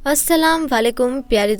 अस्सलाम वालेकुम प्यारे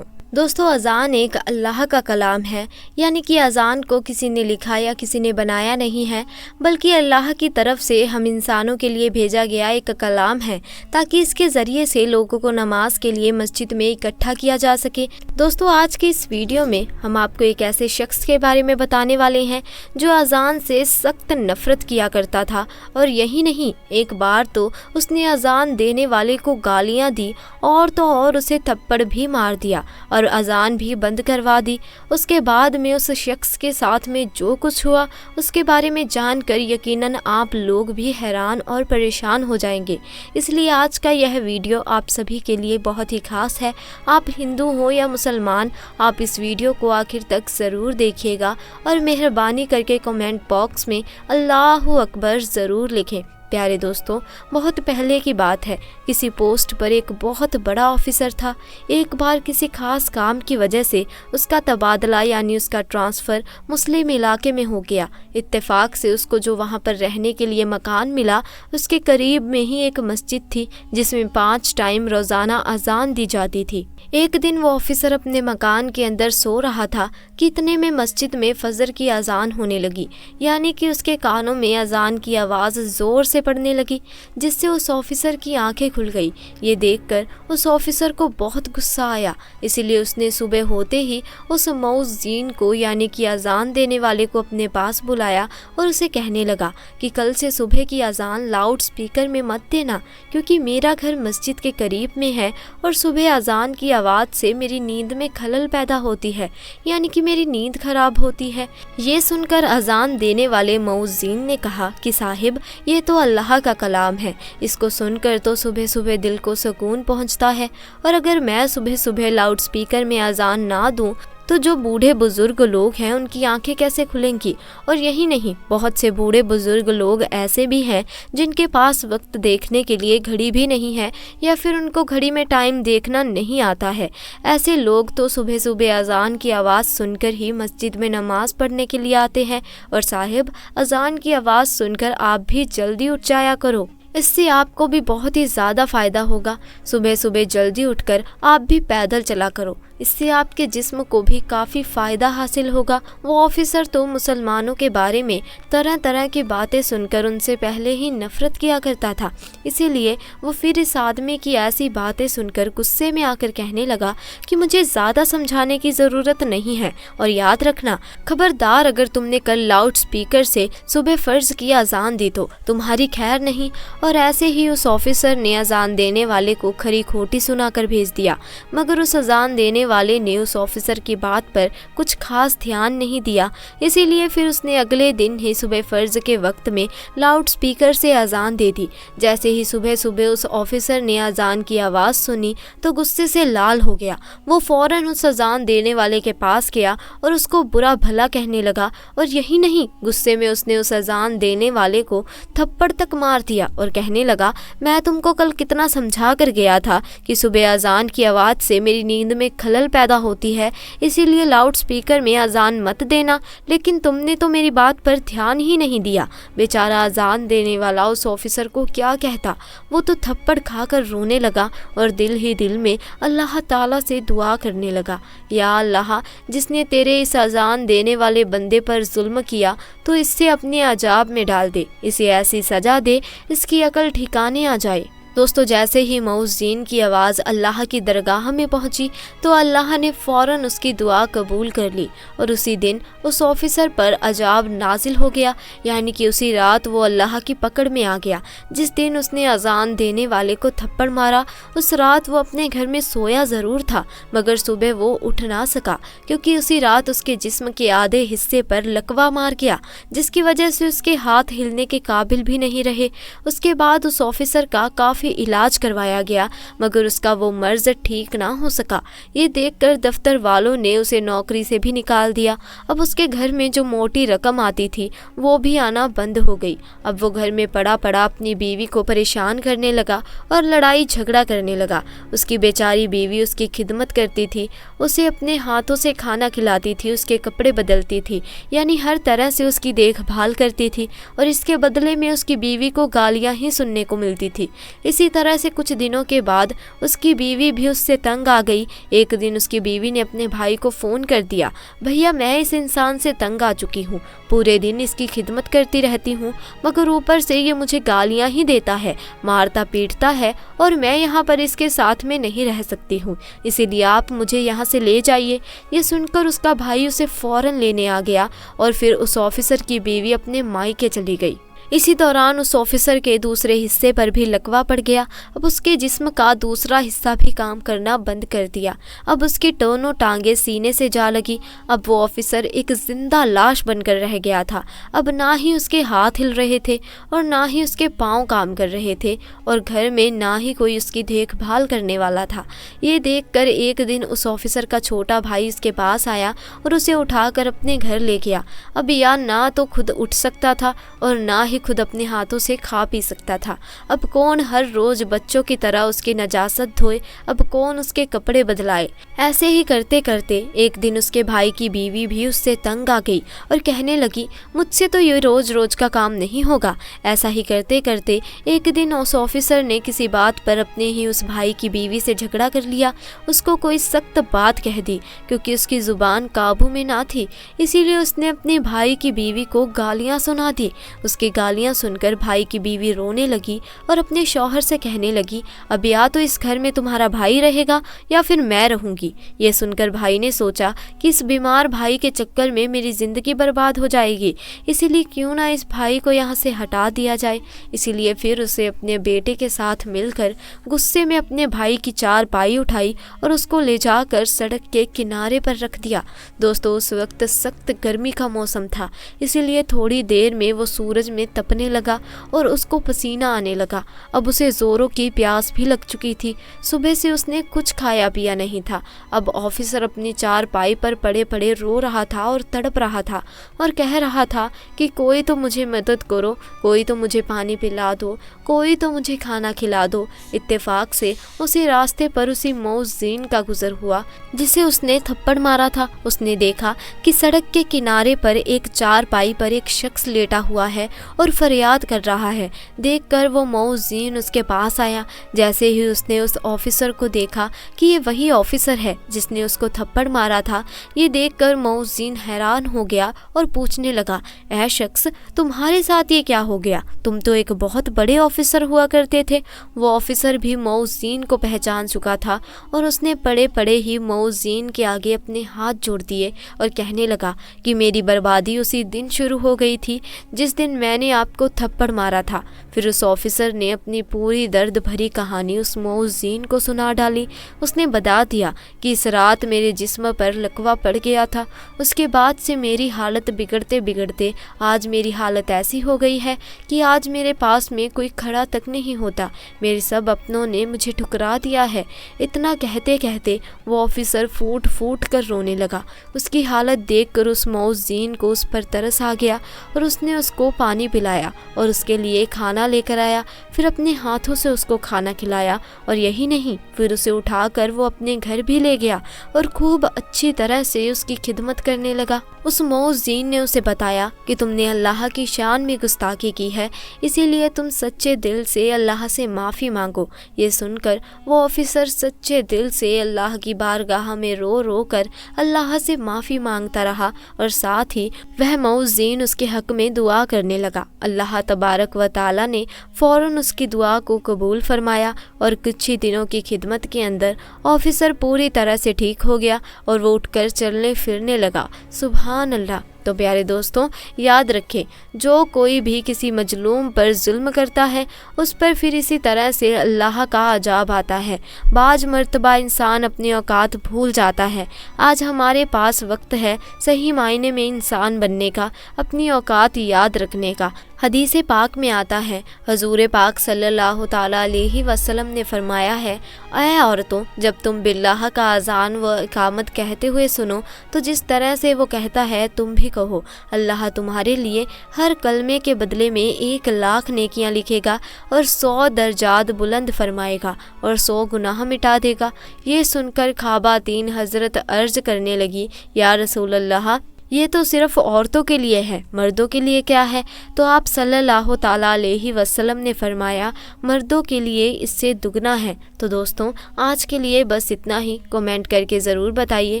दोस्तों अज़ान एक अल्लाह का कलाम है, यानी कि अज़ान को किसी ने लिखा या किसी ने बनाया नहीं है, बल्कि अल्लाह की तरफ से हम इंसानों के लिए भेजा गया एक कलाम है, ताकि इसके ज़रिए से लोगों को नमाज के लिए मस्जिद में इकट्ठा किया जा सके। दोस्तों आज के इस वीडियो में हम आपको एक ऐसे शख्स के बारे में बताने वाले हैं जो अज़ान से सख्त नफ़रत किया करता था, और यही नहीं, एक बार तो उसने अज़ान देने वाले को गालियाँ दी और तो और उसे थप्पड़ भी मार दिया और अज़ान भी बंद करवा दी। उसके बाद में उस शख्स के साथ में जो कुछ हुआ उसके बारे में जानकर यकीनन आप लोग भी हैरान और परेशान हो जाएंगे। इसलिए आज का यह वीडियो आप सभी के लिए बहुत ही ख़ास है। आप हिंदू हो या मुसलमान, आप इस वीडियो को आखिर तक ज़रूर देखिएगा और मेहरबानी करके कमेंट बॉक्स में अल्लाहु अकबर ज़रूर लिखें। प्यारे दोस्तों, बहुत पहले की बात है, किसी पोस्ट पर एक बहुत बड़ा ऑफिसर था। एक बार किसी खास काम की वजह से उसका तबादला यानी उसका ट्रांसफ़र मुस्लिम इलाके में हो गया। इत्तेफाक से उसको जो वहाँ पर रहने के लिए मकान मिला, उसके करीब में ही एक मस्जिद थी जिसमें 5 टाइम रोज़ाना अज़ान दी जाती थी। एक दिन वो ऑफिसर अपने मकान के अंदर सो रहा था कि इतने में मस्जिद में फजर की अज़ान होने लगी, यानी कि उसके कानों में अज़ान की आवाज़ ज़ोर से पड़ने लगी, जिससे उस ऑफिसर की आंखें खुल गई। ये देखकर उस ऑफिसर को बहुत गुस्सा आया, इसीलिए उसने सुबह होते ही उस मौज़ीन को यानी कि अज़ान देने वाले को अपने पास बुलाया और उसे कहने लगा कि कल से सुबह की अज़ान लाउड स्पीकर में मत देना, क्योंकि मेरा घर मस्जिद के करीब में है और सुबह अज़ान की आवाज़ से मेरी नींद में खलल पैदा होती है, यानी कि मेरी नींद खराब होती है। ये सुनकर अज़ान देने वाले मौज़ीन ने कहा कि साहिब, ये तो अल्लाह का कलाम है, इसको सुनकर तो सुबह सुबह दिल को सुकून पहुंचता है, और अगर मैं सुबह सुबह लाउड स्पीकर में अज़ान ना दूं तो जो बूढ़े बुजुर्ग लोग हैं उनकी आंखें कैसे खुलेंगी। और यही नहीं, बहुत से बूढ़े बुजुर्ग लोग ऐसे भी हैं जिनके पास वक्त देखने के लिए घड़ी भी नहीं है, या फिर उनको घड़ी में टाइम देखना नहीं आता है। ऐसे लोग तो सुबह सुबह अज़ान की आवाज़ सुनकर ही मस्जिद में नमाज़ पढ़ने के लिए आते हैं। और साहिब, अज़ान की आवाज़ सुनकर आप भी जल्दी उठ जाया करो, इससे आपको भी बहुत ही ज़्यादा फ़ायदा होगा। सुबह सुबह जल्दी उठकर आप भी पैदल चला करो, इससे आपके जिस्म को भी काफ़ी फ़ायदा हासिल होगा। वो ऑफिसर तो मुसलमानों के बारे में तरह तरह की बातें सुनकर उनसे पहले ही नफ़रत किया करता था, इसीलिए वो फिर इस आदमी की ऐसी बातें सुनकर गुस्से में आकर कहने लगा कि मुझे ज़्यादा समझाने की ज़रूरत नहीं है, और याद रखना, खबरदार अगर तुमने कल लाउड स्पीकर से सुबह फ़र्ज़ की अज़ान दी तो तुम्हारी खैर नहीं। और ऐसे ही उस ऑफिसर ने अज़ान देने वाले को खरी खोटी सुनाकर भेज दिया, मगर उस अज़ान देने वाले ने उस ऑफिसर की बात पर कुछ खास ध्यान नहीं दिया। इसीलिए फिर उसने अगले दिन ही सुबह फ़र्ज़ के वक्त में लाउड स्पीकर से अज़ान दे दी। जैसे ही सुबह सुबह उस ऑफिसर ने अज़ान की आवाज़ सुनी तो गुस्से से लाल हो गया। वो फ़ौरन उस अज़ान देने वाले के पास गया और उसको बुरा भला कहने लगा, और यही नहीं, गुस्से में उसने उस अज़ान देने वाले को थप्पड़ तक मार दिया और कहने लगा, मैं तुमको कल कितना समझा कर गया था कि सुबह अज़ान की आवाज़ से मेरी नींद में खलल पैदा होती है, इसीलिए लाउड स्पीकर में अज़ान मत देना, लेकिन तुमने तो मेरी बात पर ध्यान ही नहीं दिया। बेचारा अज़ान देने वाला उस ऑफिसर को क्या कहता, वो तो थप्पड़ खाकर रोने लगा और दिल ही दिल में अल्लाह ताला से दुआ करने लगा, या अल्लाह, जिसने तेरे इस अज़ान देने वाले बंदे पर जुल्म किया तो इससे अपने अजाब में डाल दे, इसे ऐसी सज़ा दे इसकी अकल ठिकाने आ जाए। दोस्तों जैसे ही मौज़ीन की आवाज़ अल्लाह की दरगाह में पहुंची तो अल्लाह ने फ़ौरन उसकी दुआ कबूल कर ली, और उसी दिन उस ऑफिसर पर अजाब नाजिल हो गया, यानी कि उसी रात वो अल्लाह की पकड़ में आ गया। जिस दिन उसने अज़ान देने वाले को थप्पड़ मारा, उस रात वो अपने घर में सोया ज़रूर था, मगर सुबह वो उठ ना सका, क्योंकि उसी रात उसके जिस्म के आधे हिस्से पर लकवा मार गया, जिसकी वजह से उसके हाथ हिलने के काबिल भी नहीं रहे। उसके बाद उस ऑफिसर का काफ़ी इलाज करवाया गया, मगर उसका वो मर्ज ठीक ना हो सका। ये देखकर दफ्तर वालों ने उसे नौकरी से भी निकाल दिया। अब उसके घर में जो मोटी रकम आती थी वो भी आना बंद हो गई। अब वो घर में पड़ा पड़ा अपनी बीवी को परेशान करने लगा और लड़ाई झगड़ा करने लगा। उसकी बेचारी बीवी उसकी खिदमत करती थी, उसे अपने हाथों से खाना खिलाती थी, उसके कपड़े बदलती थी, यानी हर तरह से उसकी देखभाल करती थी, और इसके बदले में उसकी बीवी को गालियां ही सुनने को मिलती थी। इसी तरह से कुछ दिनों के बाद उसकी बीवी भी उससे तंग आ गई। एक दिन उसकी बीवी ने अपने भाई को फ़ोन कर दिया, भैया मैं इस इंसान से तंग आ चुकी हूँ, पूरे दिन इसकी खिदमत करती रहती हूँ मगर ऊपर से ये मुझे गालियाँ ही देता है, मारता पीटता है और मैं यहाँ पर इसके साथ में नहीं रह सकती हूँ, इसीलिए आप मुझे यहाँ से ले जाइए। ये सुनकर उसका भाई उसे फ़ौरन लेने आ गया और फिर उस ऑफिसर की बीवी अपने मायके चली गई। इसी दौरान उस ऑफिसर के दूसरे हिस्से पर भी लकवा पड़ गया। अब उसके जिस्म का दूसरा हिस्सा भी काम करना बंद कर दिया। अब उसकी दोनों टांगें सीने से जा लगी। अब वो ऑफिसर एक जिंदा लाश बनकर रह गया था। अब ना ही उसके हाथ हिल रहे थे और ना ही उसके पाँव काम कर रहे थे और घर में ना ही कोई उसकी देखभाल करने वाला था। ये देखकर एक दिन उस ऑफिसर का छोटा भाई उसके पास आया और उसे उठाकर अपने घर ले गया। अब या ना तो खुद उठ सकता था और ना ही खुद अपने हाथों से खा पी सकता था। अब कौन हर रोज बच्चों की तरह उसकी नजासत धोए, अब कौन उसके कपड़े बदलाए। ऐसे ही करते करते एक दिन उसके भाई की बीवी भी उससे तंग आ गई और कहने लगी, मुझसे तो ये रोज रोज का काम नहीं होगा। ऐसा ही करते करते एक दिन उस ऑफिसर ने किसी बात पर अपने ही उस भाई की बीवी से झगड़ा कर लिया। उसको कोई सख्त बात कह दी क्योंकि उसकी जुबान काबू में ना थी, इसीलिए उसने अपने भाई की बीवी को गालियां सुना दी। उसकी गालियां सुनकर भाई की बीवी रोने लगी और अपने शौहर से कहने लगी, अब या तो इस घर में तुम्हारा भाई रहेगा या फिर मैं रहूंगी। ये सुनकर भाई ने सोचा कि इस बीमार भाई के चक्कर में मेरी ज़िंदगी बर्बाद हो जाएगी, इसीलिए क्यों ना इस भाई को यहाँ से हटा दिया जाए। इसीलिए फिर उसे अपने बेटे के साथ मिलकर गुस्से में अपने भाई की चारपाई उठाई और उसको ले जाकर सड़क के किनारे पर रख दिया। दोस्तों उस वक्त सख्त गर्मी का मौसम था, इसीलिए थोड़ी देर में वो सूरज में तपने लगा और उसको पसीना आने लगा। अब उसे ज़ोरों की प्यास भी लग चुकी थी। सुबह से उसने कुछ खाया पिया नहीं था। अब ऑफिसर अपनी चारपाई पर पड़े पड़े रो रहा था और तड़प रहा था और कह रहा था कि कोई तो मुझे मदद करो, कोई तो मुझे पानी पिला दो, कोई तो मुझे खाना खिला दो। इत्तेफाक से उसी रास्ते पर उसी मौज़ीन का गुजर हुआ जिसे उसने थप्पड़ मारा था। उसने देखा कि सड़क के किनारे पर एक चारपाई पर एक शख्स लेटा हुआ है और फरियाद कर रहा है। देखकर वो मौज़ीन उसके पास आया। जैसे ही उसने उस ऑफिसर को देखा कि ये वही ऑफिसर है जिसने उसको थप्पड़ मारा था, ये देखकर मौज़ीन हैरान हो गया और पूछने लगा, ऐ शख्स तुम्हारे साथ ये क्या हो गया? तुम तो एक बहुत बड़े ऑफिसर हुआ करते थे। वो ऑफिसर भी मौज़ीन को पहचान चुका था और उसने पड़े पड़े ही मौज़ीन के आगे अपने हाथ जोड़ दिए और कहने लगा कि मेरी बर्बादी उसी दिन शुरू हो गई थी जिस दिन मैंने आपको थप्पड़ मारा था। फिर उस ऑफिसर ने अपनी पूरी दर्द भरी कहानी उस मौज़ीन को सुना डाली। उसने बता दिया कि इस रात मेरे जिस्म पर लकवा पड़ गया था, उसके बाद से मेरी हालत बिगड़ते बिगड़ते आज मेरी हालत ऐसी हो गई है कि आज मेरे पास में कोई खड़ा तक नहीं होता। मेरे सब अपनों ने मुझे ठुकरा दिया है। इतना कहते कहते वो ऑफिसर फूट फूट कर रोने लगा। उसकी हालत देखकर उस मौज़ीन को उस पर तरस आ गया और उसने उसको पानी पिलाया और उसके लिए खाना लेकर आया। फिर अपने हाथों से उसको खाना खिलाया और यही नहीं, फिर उसे उठाकर वो अपने घर भी ले गया और खूब अच्छी तरह से उसकी खिदमत करने लगा। उस मौज़ीन ने उसे बताया कि तुमने अल्लाह की शान में गुस्ताखी की है, इसीलिए तुम सच्चे दिल से अल्लाह से माफ़ी मांगो। ये सुनकर वो ऑफिसर सच्चे दिल से अल्लाह की बारगाह में रो रो कर अल्लाह से माफ़ी मांगता रहा और साथ ही वह मौज़ीन उसके हक़ में दुआ करने लगा। अल्लाह तबारक व तआला ने फ़ौरन उसकी दुआ को कबूल फरमाया और कुछ ही दिनों की खिदमत के अंदर ऑफिसर पूरी तरह से ठीक हो गया और वो उठकर चलने फिरने लगा। सुभान अल्लाह। तो प्यारे दोस्तों याद रखें, जो कोई भी किसी मजलूम पर जुल्म करता है उस पर फिर इसी तरह से अल्लाह का अजाब आता है। बाज मर्तबा इंसान अपनी औकात भूल जाता है। आज हमारे पास वक्त है सही मायने में इंसान बनने का, अपनी औकात याद रखने का। हदीस पाक में आता है, हजूर पाक सल्लल्लाहु ताला अलैहि वसल्लम ने फरमाया है, ऐ औरतों, जब तुम बिल्लाह का अजान व इकामत कहते हुए सुनो तो जिस तरह से वो कहता है तुम भी कहो। अल्लाह तुम्हारे लिए हर कलमे के बदले में 1,00,000 नेकियां लिखेगा और 100 दर्जात बुलंद फरमाएगा और 100 गुनाह मिटा देगा। ये सुनकर खाबातीन हजरत अर्ज करने लगी, या रसूल अल्लाह, یہ تو صرف عورتوں کے لیے ہے، مردوں کے لیے کیا ہے؟ تو آپ صلی اللہ تعالیٰ علیہ وسلم نے فرمایا مردوں کے لیے اس سے دگنا ہے۔ تو دوستوں آج کے لیے بس اتنا ہی۔ کومنٹ کر کے ضرور بتائیے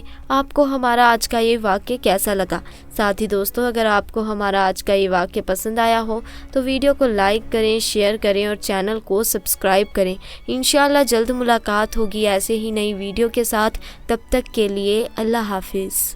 آپ کو ہمارا آج کا یہ واقعہ کیسا لگا۔ ساتھ ہی دوستوں اگر آپ کو ہمارا آج کا یہ واقعہ پسند آیا ہو تو ویڈیو کو لائک کریں، شیئر کریں اور چینل کو سبسکرائب کریں۔ انشاءاللہ جلد ملاقات ہوگی ایسے ہی نئی ویڈیو کے ساتھ، تب تک کے لیے اللہ حافظ۔